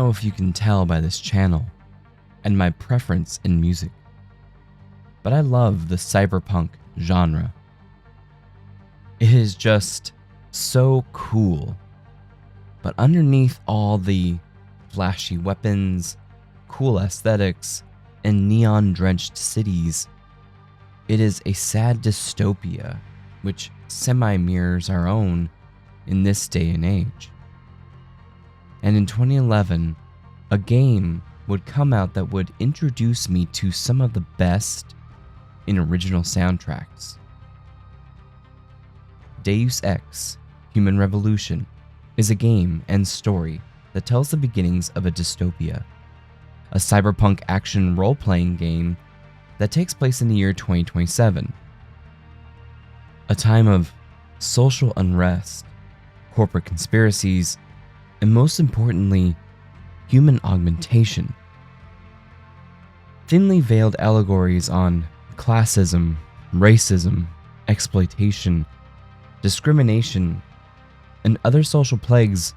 know if you can tell by this channel and my preference in music, but I love the cyberpunk genre. It is just so cool, but underneath all the flashy weapons, cool aesthetics, and neon-drenched cities, it is a sad dystopia which semi-mirrors our own in this day and age. And in 2011, a game would come out that would introduce me to some of the best in original soundtracks. Deus Ex Human Revolution is a game and story that tells the beginnings of a dystopia, a cyberpunk action role-playing game that takes place in the year 2027, a time of social unrest, corporate conspiracies, and most importantly, human augmentation. Thinly veiled allegories on classism, racism, exploitation, discrimination, and other social plagues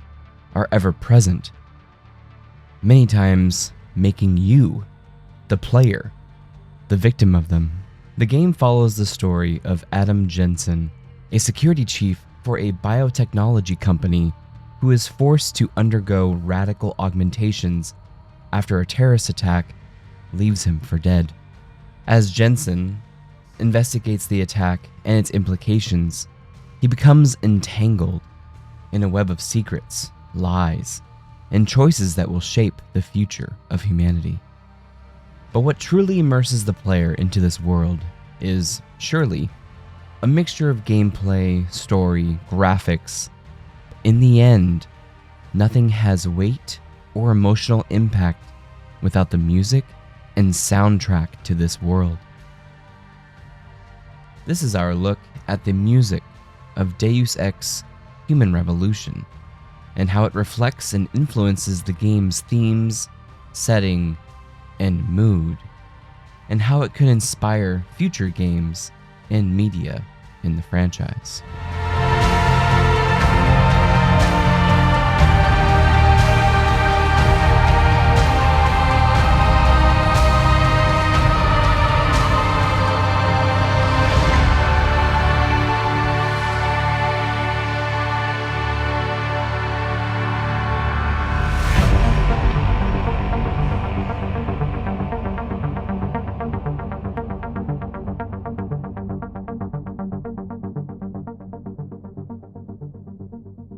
are ever present, many times making you, the player, the victim of them. The game follows the story of Adam Jensen, a security chief for a biotechnology company who is forced to undergo radical augmentations after a terrorist attack leaves him for dead. As Jensen investigates the attack and its implications, he becomes entangled in a web of secrets, lies, and choices that will shape the future of humanity. But what truly immerses the player into this world is, surely, a mixture of gameplay, story, graphics. In the end, nothing has weight or emotional impact without the music and soundtrack to this world. This is our look at the music of Deus Ex Human Revolution and how it reflects and influences the game's themes, setting, and mood, and how it could inspire future games and media in the franchise.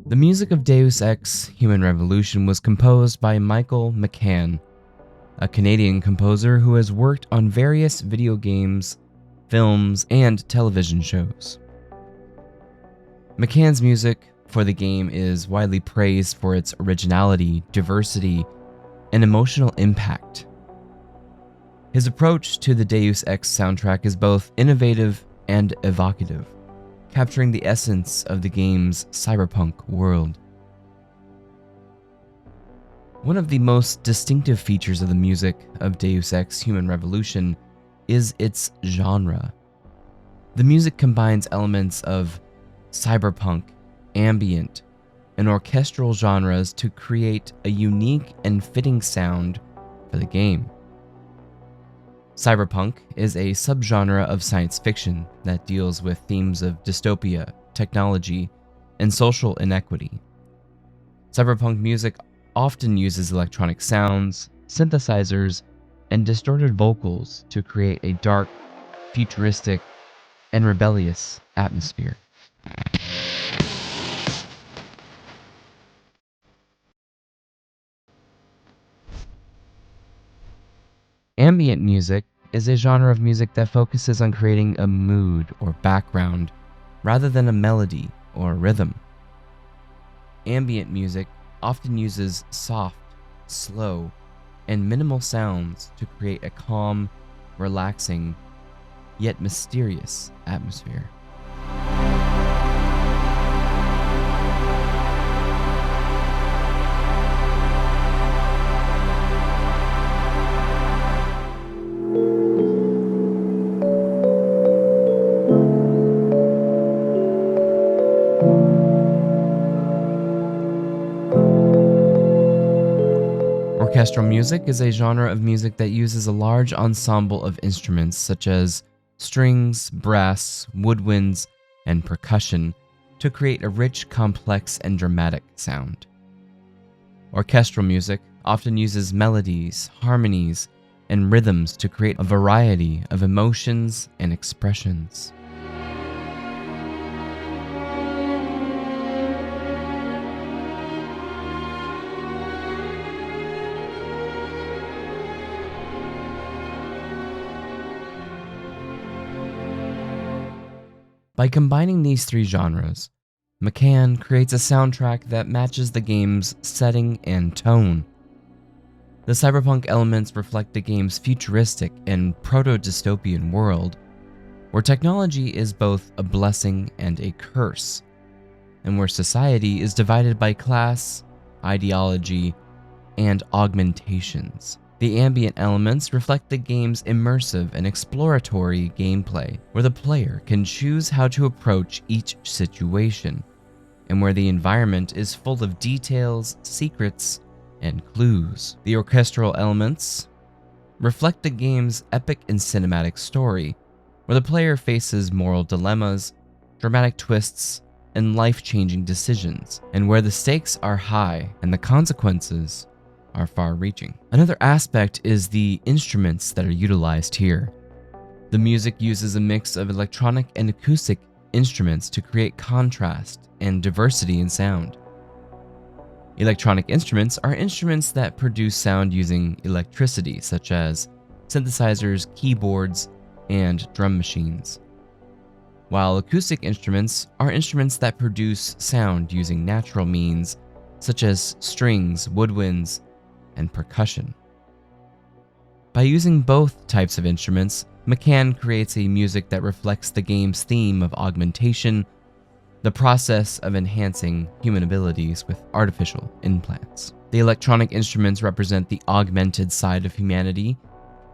The music of Deus Ex Human Revolution was composed by Micheal McCann, a Canadian composer who has worked on various video games, films, and television shows. McCann's music for the game is widely praised for its originality, diversity, and emotional impact. His approach to the Deus Ex soundtrack is both innovative and evocative, capturing the essence of the game's cyberpunk world. One of the most distinctive features of the music of Deus Ex Human Revolution is its genre. The music combines elements of cyberpunk, ambient, and orchestral genres to create a unique and fitting sound for the game. Cyberpunk is a subgenre of science fiction that deals with themes of dystopia, technology, and social inequity. Cyberpunk music often uses electronic sounds, synthesizers, and distorted vocals to create a dark, futuristic, and rebellious atmosphere. Ambient music is a genre of music that focuses on creating a mood or background rather than a melody or a rhythm. Ambient music often uses soft, slow, and minimal sounds to create a calm, relaxing, yet mysterious atmosphere. Orchestral music is a genre of music that uses a large ensemble of instruments such as strings, brass, woodwinds, and percussion to create a rich, complex, and dramatic sound. Orchestral music often uses melodies, harmonies, and rhythms to create a variety of emotions and expressions. By combining these three genres, McCann creates a soundtrack that matches the game's setting and tone. The cyberpunk elements reflect the game's futuristic and proto-dystopian world, where technology is both a blessing and a curse, and where society is divided by class, ideology, and augmentations. The ambient elements reflect the game's immersive and exploratory gameplay, where the player can choose how to approach each situation, and where the environment is full of details, secrets, and clues. The orchestral elements reflect the game's epic and cinematic story, where the player faces moral dilemmas, dramatic twists, and life-changing decisions, and where the stakes are high and the consequences are far-reaching. Another aspect is the instruments that are utilized here. The music uses a mix of electronic and acoustic instruments to create contrast and diversity in sound. Electronic instruments are instruments that produce sound using electricity, such as synthesizers, keyboards, and drum machines. While acoustic instruments are instruments that produce sound using natural means, such as strings, woodwinds, and percussion. By using both types of instruments, McCann creates a music that reflects the game's theme of augmentation, the process of enhancing human abilities with artificial implants. The electronic instruments represent the augmented side of humanity,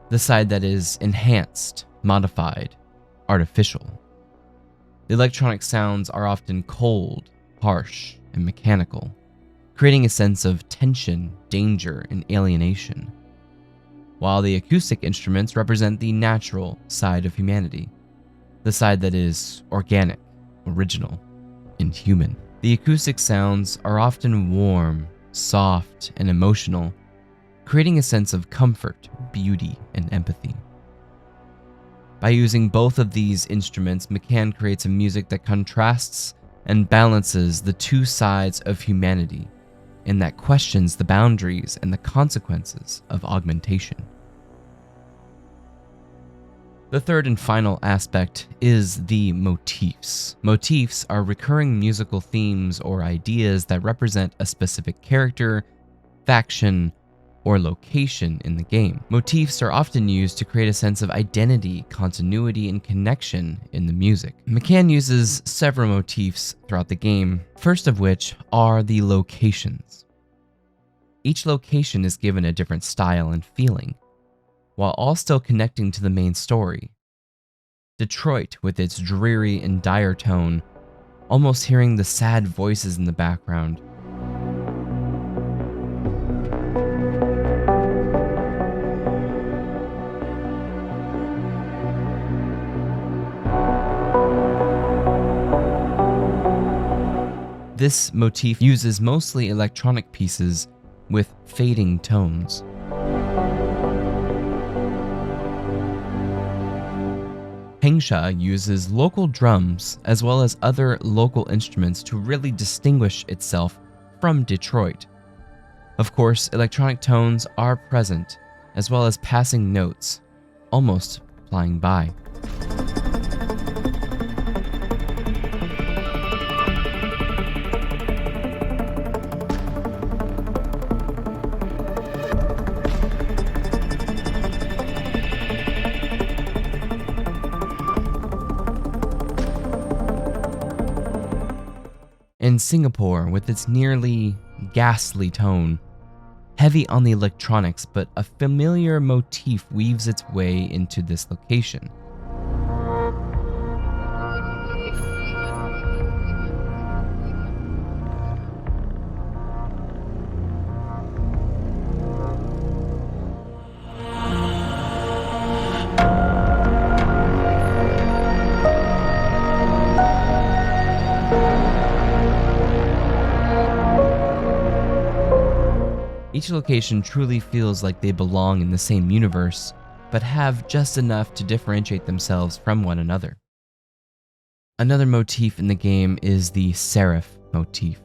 the side that is enhanced, modified, artificial. The electronic sounds are often cold, harsh, and mechanical, creating a sense of tension, danger, and alienation, while the acoustic instruments represent the natural side of humanity, the side that is organic, original, and human. The acoustic sounds are often warm, soft, and emotional, creating a sense of comfort, beauty, and empathy. By using both of these instruments, McCann creates a music that contrasts and balances the two sides of humanity, and that questions the boundaries and the consequences of augmentation. The third and final aspect is the motifs. Motifs are recurring musical themes or ideas that represent a specific character, faction, or location in the game. Motifs are often used to create a sense of identity, continuity, and connection in the music. McCann uses several motifs throughout the game, first of which are the locations. Each location is given a different style and feeling, while all still connecting to the main story. Detroit, with its dreary and dire tone, almost hearing the sad voices in the background. This motif uses mostly electronic pieces with fading tones. Hengsha uses local drums as well as other local instruments to really distinguish itself from Detroit. Of course, electronic tones are present, as well as passing notes, almost flying by. In Singapore, with its nearly ghastly tone, heavy on the electronics, but a familiar motif weaves its way into this location. Each location truly feels like they belong in the same universe, but have just enough to differentiate themselves from one another. Another motif in the game is the Seraph motif,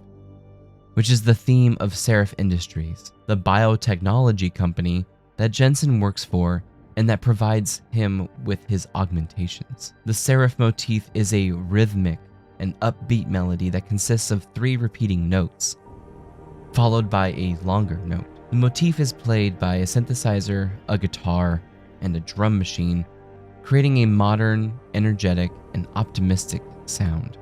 which is the theme of Seraph Industries, the biotechnology company that Jensen works for and that provides him with his augmentations. The Seraph motif is a rhythmic and upbeat melody that consists of 3 repeating notes, followed by a longer note. The motif is played by a synthesizer, a guitar, and a drum machine, creating a modern, energetic, and optimistic sound.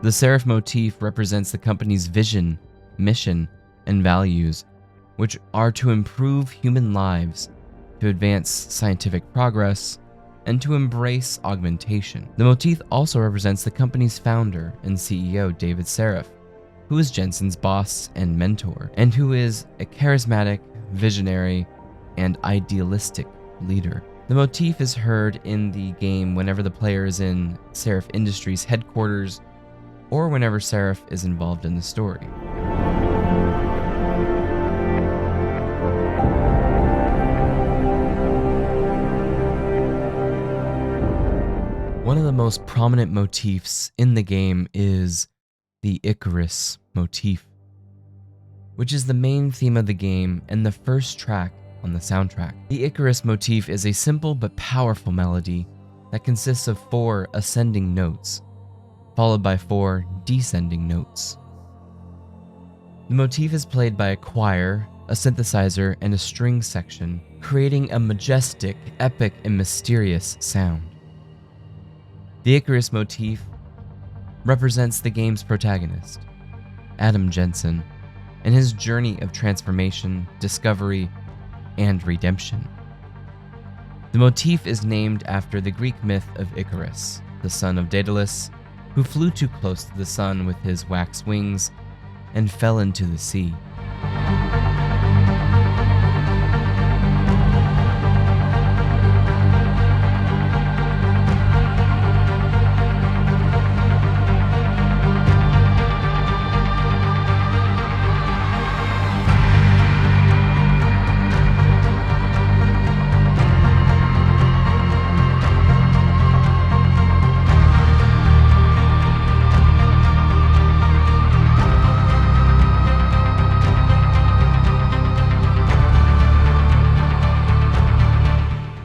The Seraph motif represents the company's vision, mission, and values, which are to improve human lives, to advance scientific progress, and to embrace augmentation. The motif also represents the company's founder and CEO, David Seraph, who is Jensen's boss and mentor, and who is a charismatic, visionary, and idealistic leader. The motif is heard in the game whenever the player is in Seraph Industries headquarters or whenever Seraph is involved in the story. One of the most prominent motifs in the game is the Icarus motif, which is the main theme of the game and the first track on the soundtrack. The Icarus motif is a simple but powerful melody that consists of 4 ascending notes, followed by 4 descending notes. The motif is played by a choir, a synthesizer, and a string section, creating a majestic, epic, and mysterious sound. The Icarus motif represents the game's protagonist, Adam Jensen, and his journey of transformation, discovery, and redemption. The motif is named after the Greek myth of Icarus, the son of Daedalus, who flew too close to the sun with his wax wings and fell into the sea.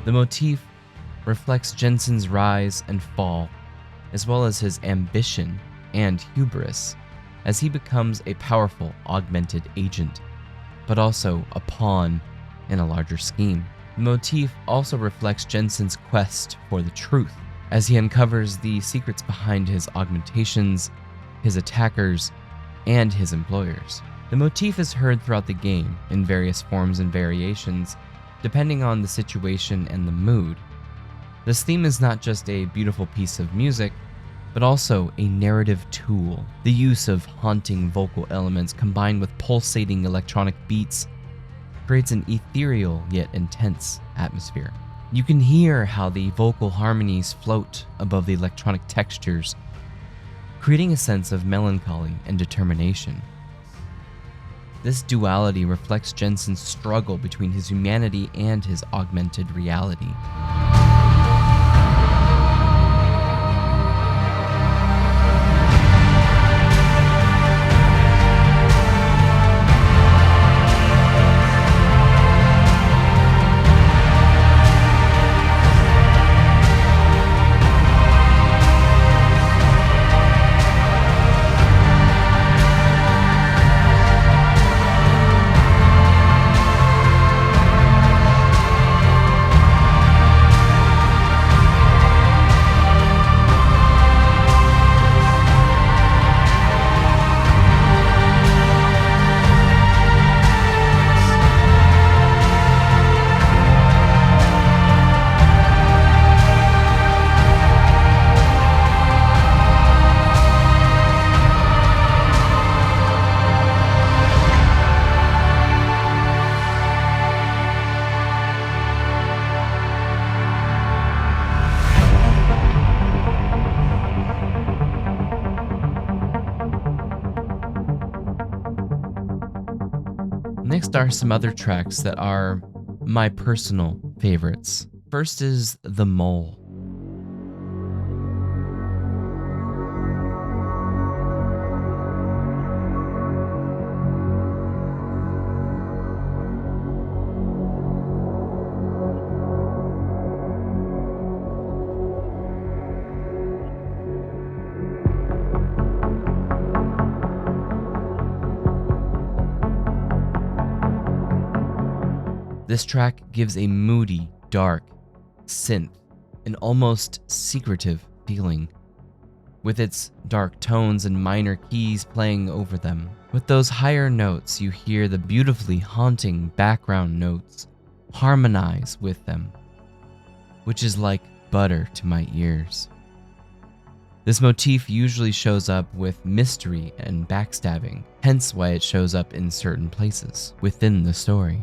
The motif reflects Jensen's rise and fall, as well as his ambition and hubris, as he becomes a powerful augmented agent, but also a pawn in a larger scheme. The motif also reflects Jensen's quest for the truth, as he uncovers the secrets behind his augmentations, his attackers, and his employers. The motif is heard throughout the game in various forms and variations, depending on the situation and the mood. This theme is not just a beautiful piece of music, but also a narrative tool. The use of haunting vocal elements combined with pulsating electronic beats creates an ethereal yet intense atmosphere. You can hear how the vocal harmonies float above the electronic textures, creating a sense of melancholy and determination. This duality reflects Jensen's struggle between his humanity and his augmented reality. Next are some other tracks that are my personal favorites. First is The Mole. This track gives a moody, dark, synth, and almost secretive feeling, with its dark tones and minor keys playing over them. With those higher notes, you hear the beautifully haunting background notes harmonize with them, which is like butter to my ears. This motif usually shows up with mystery and backstabbing, hence why it shows up in certain places within the story.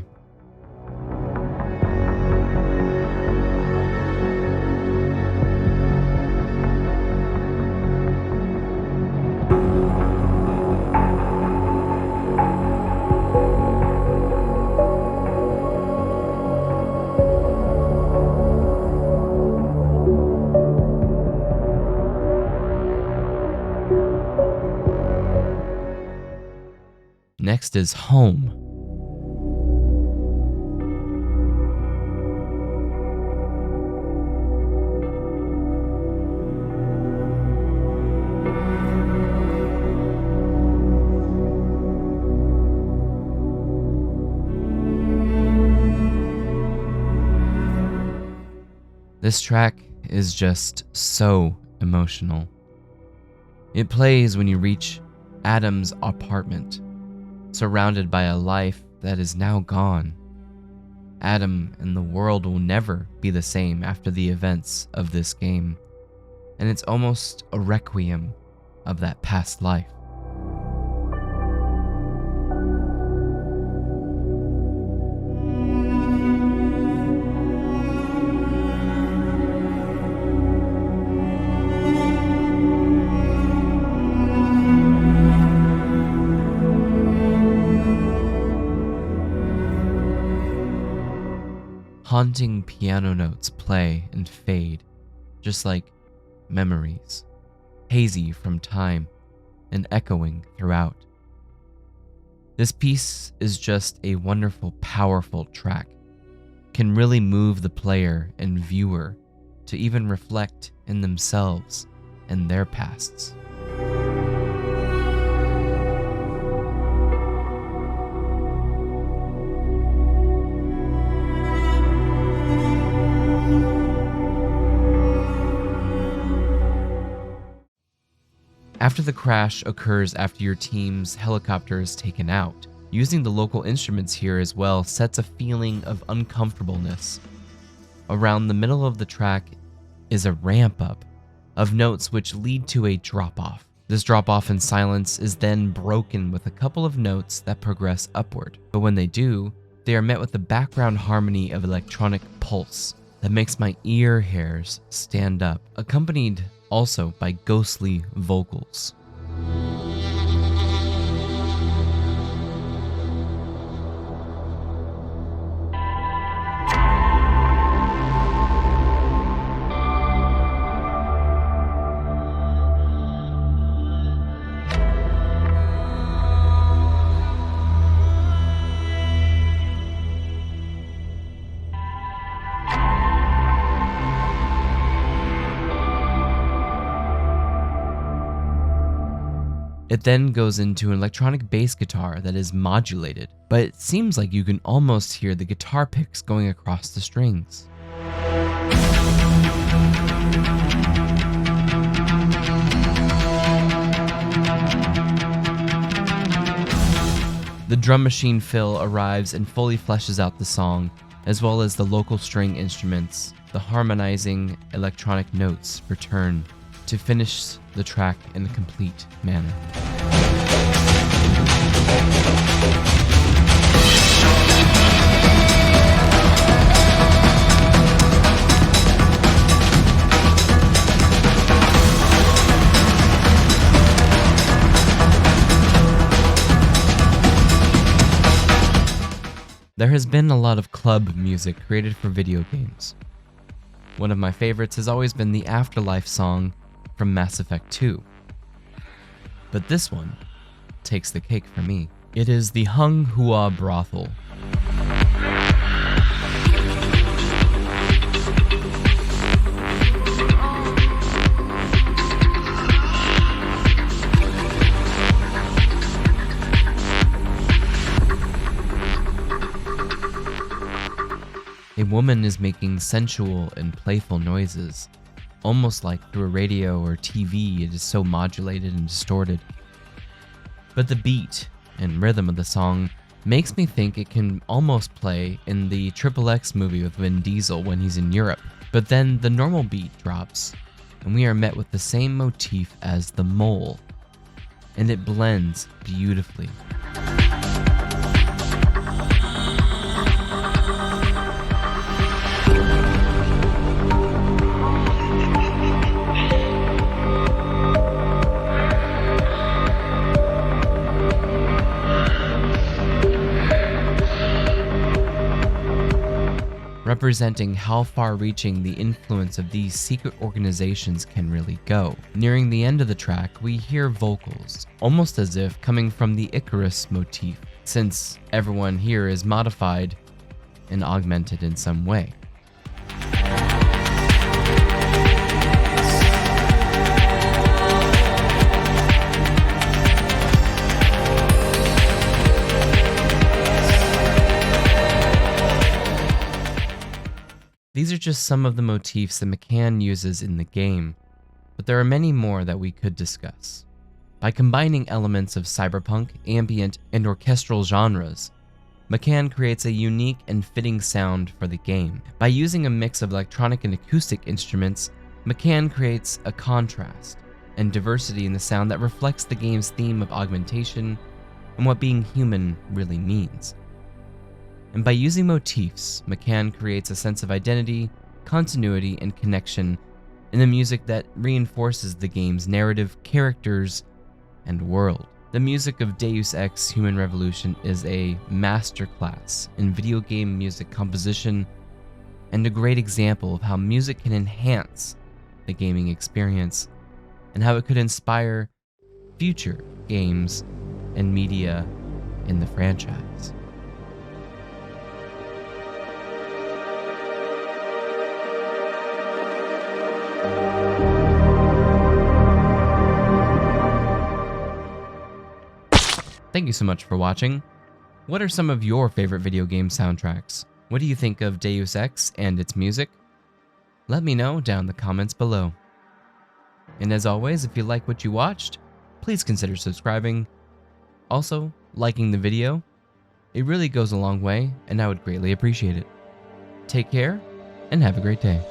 Next is Home. This track is just so emotional. It plays when you reach Adam's apartment, surrounded by a life that is now gone. Adam and the world will never be the same after the events of this game, and it's almost a requiem of that past life. Haunting piano notes play and fade, just like memories, hazy from time and echoing throughout. This piece is just a wonderful, powerful track, can really move the player and viewer to even reflect in themselves and their pasts. After the crash occurs after your team's helicopter is taken out, using the local instruments here as well sets a feeling of uncomfortableness. Around the middle of the track is a ramp up of notes which lead to a drop off. This drop off in silence is then broken with a couple of notes that progress upward, but when they do, they are met with a background harmony of electronic pulse that makes my ear hairs stand up, accompanied also by ghostly vocals. It then goes into an electronic bass guitar that is modulated, but it seems like you can almost hear the guitar picks going across the strings. The drum machine fill arrives and fully fleshes out the song, as well as the local string instruments. The harmonizing electronic notes return to finish the track in a complete manner. There has been a lot of club music created for video games. One of my favorites has always been the Afterlife song from Mass Effect 2. But this one takes the cake for me. It is the Hung Hua Brothel. A woman is making sensual and playful noises, almost like through a radio or TV. It is so modulated and distorted. But the beat and rhythm of the song makes me think it can almost play in the XXX movie with Vin Diesel when he's in Europe. But then the normal beat drops, and we are met with the same motif as the mole, and it blends beautifully. Representing how far-reaching the influence of these secret organizations can really go. Nearing the end of the track, we hear vocals, almost as if coming from the Icarus motif, since everyone here is modified and augmented in some way. These are just some of the motifs that McCann uses in the game, but there are many more that we could discuss. By combining elements of cyberpunk, ambient, and orchestral genres, McCann creates a unique and fitting sound for the game. By using a mix of electronic and acoustic instruments, McCann creates a contrast and diversity in the sound that reflects the game's theme of augmentation and what being human really means. And by using motifs, McCann creates a sense of identity, continuity, and connection in the music that reinforces the game's narrative, characters, and world. The music of Deus Ex Human Revolution is a masterclass in video game music composition and a great example of how music can enhance the gaming experience and how it could inspire future games and media in the franchise. Thank you so much for watching. What are some of your favorite video game soundtracks? What do you think of Deus Ex and its music? Let me know down in the comments below. And as always, if you like what you watched, please consider subscribing. Also, liking the video. It really goes a long way, and I would greatly appreciate it. Take care, and have a great day.